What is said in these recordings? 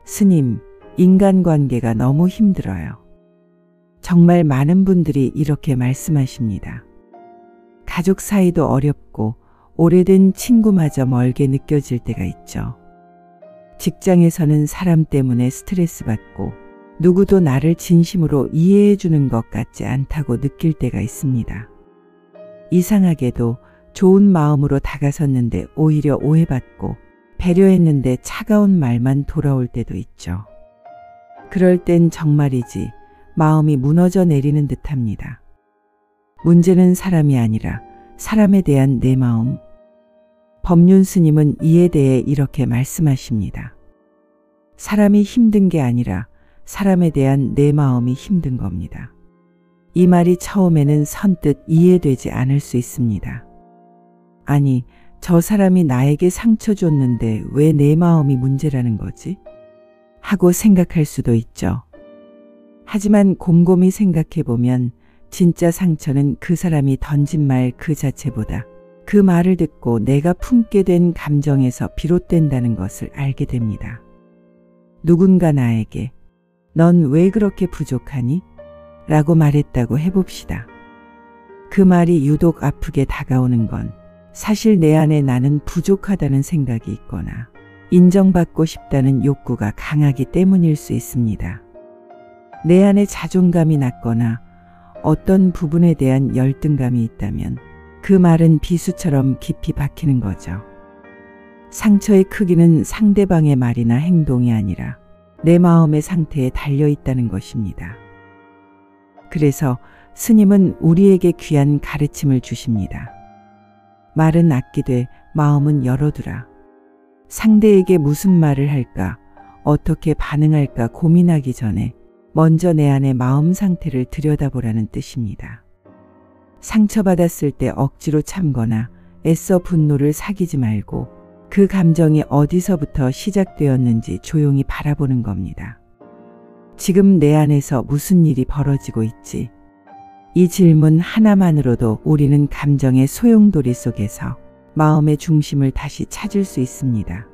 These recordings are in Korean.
스님, 인간관계가 너무 힘들어요. 정말 많은 분들이 이렇게 말씀하십니다. 가족 사이도 어렵고 오래된 친구마저 멀게 느껴질 때가 있죠. 직장에서는 사람 때문에 스트레스 받고 누구도 나를 진심으로 이해해 주는 것 같지 않다고 느낄 때가 있습니다. 이상하게도 좋은 마음으로 다가섰는데 오히려 오해받고 배려했는데 차가운 말만 돌아올 때도 있죠. 그럴 땐 정말이지 마음이 무너져 내리는 듯합니다. 문제는 사람이 아니라 사람에 대한 내 마음. 법륜 스님은 이에 대해 이렇게 말씀하십니다. 사람이 힘든 게 아니라 사람에 대한 내 마음이 힘든 겁니다. 이 말이 처음에는 선뜻 이해되지 않을 수 있습니다. 아니, 저 사람이 나에게 상처 줬는데 왜 내 마음이 문제라는 거지? 하고 생각할 수도 있죠. 하지만 곰곰이 생각해보면 진짜 상처는 그 사람이 던진 말 그 자체보다 그 말을 듣고 내가 품게 된 감정에서 비롯된다는 것을 알게 됩니다. 누군가 나에게 넌 왜 그렇게 부족하니? 라고 말했다고 해봅시다. 그 말이 유독 아프게 다가오는 건 사실 내 안에 나는 부족하다는 생각이 있거나 인정받고 싶다는 욕구가 강하기 때문일 수 있습니다. 내 안에 자존감이 낮거나 어떤 부분에 대한 열등감이 있다면 그 말은 비수처럼 깊이 박히는 거죠. 상처의 크기는 상대방의 말이나 행동이 아니라 내 마음의 상태에 달려 있다는 것입니다. 그래서 스님은 우리에게 귀한 가르침을 주십니다. 말은 아끼되 마음은 열어두라. 상대에게 무슨 말을 할까, 어떻게 반응할까 고민하기 전에 먼저 내 안의 마음 상태를 들여다보라는 뜻입니다. 상처받았을 때 억지로 참거나 애써 분노를 사귀지 말고 그 감정이 어디서부터 시작되었는지 조용히 바라보는 겁니다. 지금 내 안에서 무슨 일이 벌어지고 있지? 이 질문 하나만으로도 우리는 감정의 소용돌이 속에서 마음의 중심을 다시 찾을 수 있습니다.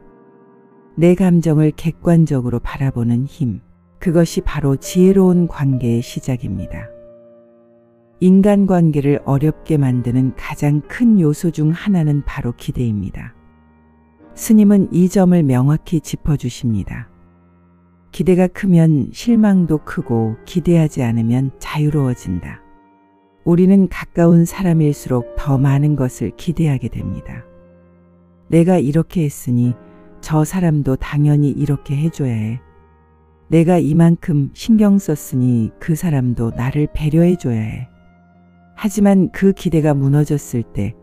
내 감정을 객관적으로 바라보는 힘, 그것이 바로 지혜로운 관계의 시작입니다. 인간관계를 어렵게 만드는 가장 큰 요소 중 하나는 바로 기대입니다. 스님은 이 점을 명확히 짚어주십니다. 기대가 크면 실망도 크고 기대하지 않으면 자유로워진다. 우리는 가까운 사람일수록 더 많은 것을 기대하게 됩니다. 내가 이렇게 했으니 저 사람도 당연히 이렇게 해줘야 해. 내가 이만큼 신경 썼으니 그 사람도 나를 배려해줘야 해. 하지만 그 기대가 무너졌을 때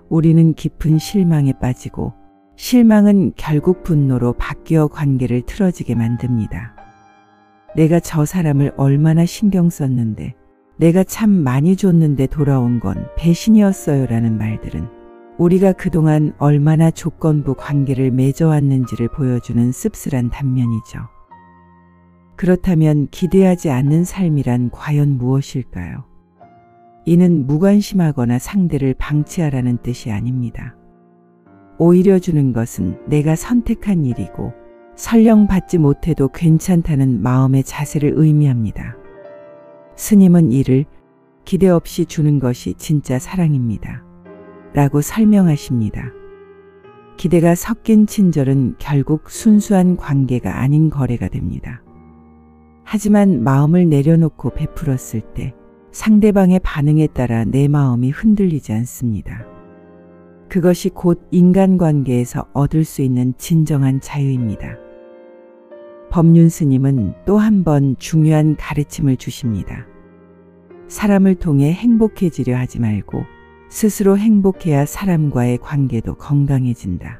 우리는 깊은 실망에 빠지고 실망은 결국 분노로 바뀌어 관계를 틀어지게 만듭니다. 내가 저 사람을 얼마나 신경 썼는데 내가 참 많이 줬는데 돌아온 건 배신이었어요 라는 말들은 우리가 그동안 얼마나 조건부 관계를 맺어왔는지를 보여주는 씁쓸한 단면이죠. 그렇다면 기대하지 않는 삶이란 과연 무엇일까요? 이는 무관심하거나 상대를 방치하라는 뜻이 아닙니다. 오히려 주는 것은 내가 선택한 일이고 설령 받지 못해도 괜찮다는 마음의 자세를 의미합니다. 스님은 이를 기대 없이 주는 것이 진짜 사랑입니다. 라고 설명하십니다. 기대가 섞인 친절은 결국 순수한 관계가 아닌 거래가 됩니다. 하지만 마음을 내려놓고 베풀었을 때 상대방의 반응에 따라 내 마음이 흔들리지 않습니다. 그것이 곧 인간관계에서 얻을 수 있는 진정한 자유입니다. 법륜 스님은 또 한 번 중요한 가르침을 주십니다. 사람을 통해 행복해지려 하지 말고 스스로 행복해야 사람과의 관계도 건강해진다.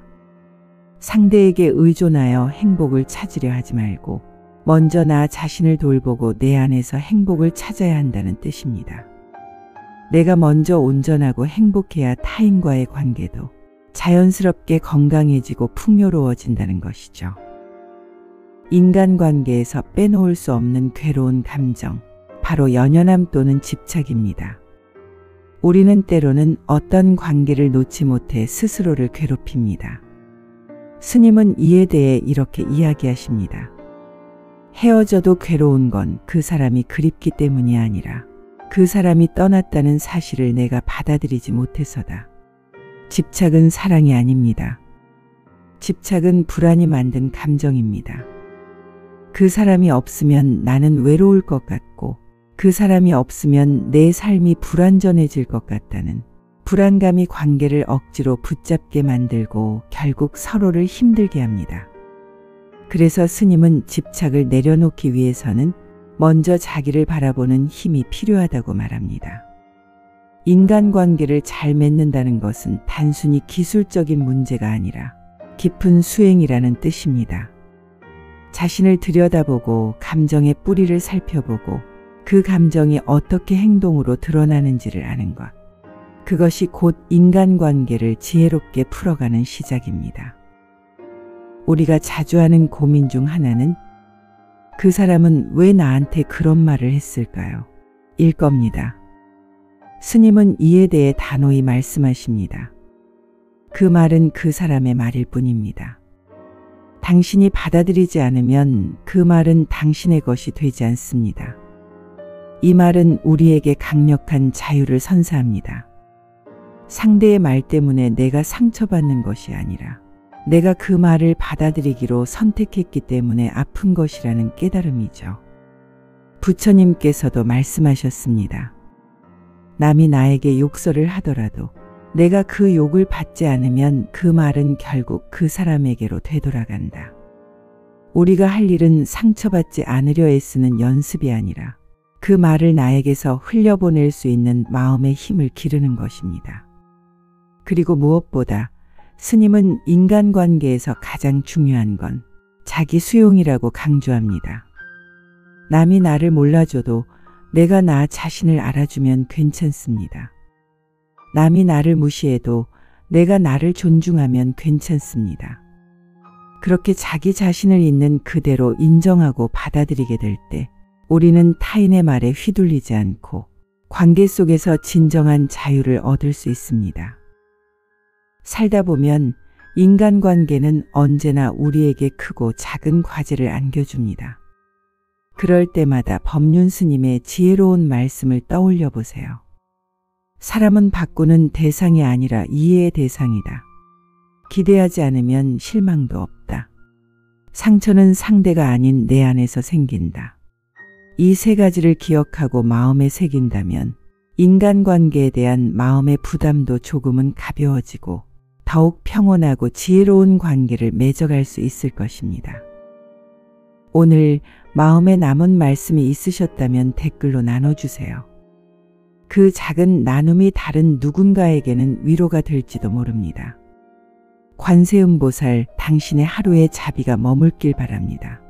상대에게 의존하여 행복을 찾으려 하지 말고 먼저 나 자신을 돌보고 내 안에서 행복을 찾아야 한다는 뜻입니다. 내가 먼저 온전하고 행복해야 타인과의 관계도 자연스럽게 건강해지고 풍요로워진다는 것이죠. 인간관계에서 빼놓을 수 없는 괴로운 감정, 바로 연연함 또는 집착입니다. 우리는 때로는 어떤 관계를 놓지 못해 스스로를 괴롭힙니다. 스님은 이에 대해 이렇게 이야기하십니다. 헤어져도 괴로운 건 그 사람이 그립기 때문이 아니라 그 사람이 떠났다는 사실을 내가 받아들이지 못해서다. 집착은 사랑이 아닙니다. 집착은 불안이 만든 감정입니다. 그 사람이 없으면 나는 외로울 것 같고 그 사람이 없으면 내 삶이 불완전해질 것 같다는 불안감이 관계를 억지로 붙잡게 만들고 결국 서로를 힘들게 합니다. 그래서 스님은 집착을 내려놓기 위해서는 먼저 자기를 바라보는 힘이 필요하다고 말합니다. 인간관계를 잘 맺는다는 것은 단순히 기술적인 문제가 아니라 깊은 수행이라는 뜻입니다. 자신을 들여다보고 감정의 뿌리를 살펴보고 그 감정이 어떻게 행동으로 드러나는지를 아는 것. 그것이 곧 인간관계를 지혜롭게 풀어가는 시작입니다. 우리가 자주 하는 고민 중 하나는 그 사람은 왜 나한테 그런 말을 했을까요? 일 겁니다. 스님은 이에 대해 단호히 말씀하십니다. 그 말은 그 사람의 말일 뿐입니다. 당신이 받아들이지 않으면 그 말은 당신의 것이 되지 않습니다. 이 말은 우리에게 강력한 자유를 선사합니다. 상대의 말 때문에 내가 상처받는 것이 아니라 내가 그 말을 받아들이기로 선택했기 때문에 아픈 것이라는 깨달음이죠. 부처님께서도 말씀하셨습니다. 남이 나에게 욕설을 하더라도 내가 그 욕을 받지 않으면 그 말은 결국 그 사람에게로 되돌아간다. 우리가 할 일은 상처받지 않으려 애쓰는 연습이 아니라 그 말을 나에게서 흘려보낼 수 있는 마음의 힘을 기르는 것입니다. 그리고 무엇보다 스님은 인간관계에서 가장 중요한 건 자기 수용이라고 강조합니다. 남이 나를 몰라줘도 내가 나 자신을 알아주면 괜찮습니다. 남이 나를 무시해도 내가 나를 존중하면 괜찮습니다. 그렇게 자기 자신을 있는 그대로 인정하고 받아들이게 될 때 우리는 타인의 말에 휘둘리지 않고 관계 속에서 진정한 자유를 얻을 수 있습니다. 살다 보면 인간관계는 언제나 우리에게 크고 작은 과제를 안겨줍니다. 그럴 때마다 법륜 스님의 지혜로운 말씀을 떠올려 보세요. 사람은 바꾸는 대상이 아니라 이해의 대상이다. 기대하지 않으면 실망도 없다. 상처는 상대가 아닌 내 안에서 생긴다. 이 세 가지를 기억하고 마음에 새긴다면 인간관계에 대한 마음의 부담도 조금은 가벼워지고 더욱 평온하고 지혜로운 관계를 맺어갈 수 있을 것입니다. 오늘 마음에 남은 말씀이 있으셨다면 댓글로 나눠주세요. 그 작은 나눔이 다른 누군가에게는 위로가 될지도 모릅니다. 관세음보살, 당신의 하루의 자비가 머물길 바랍니다.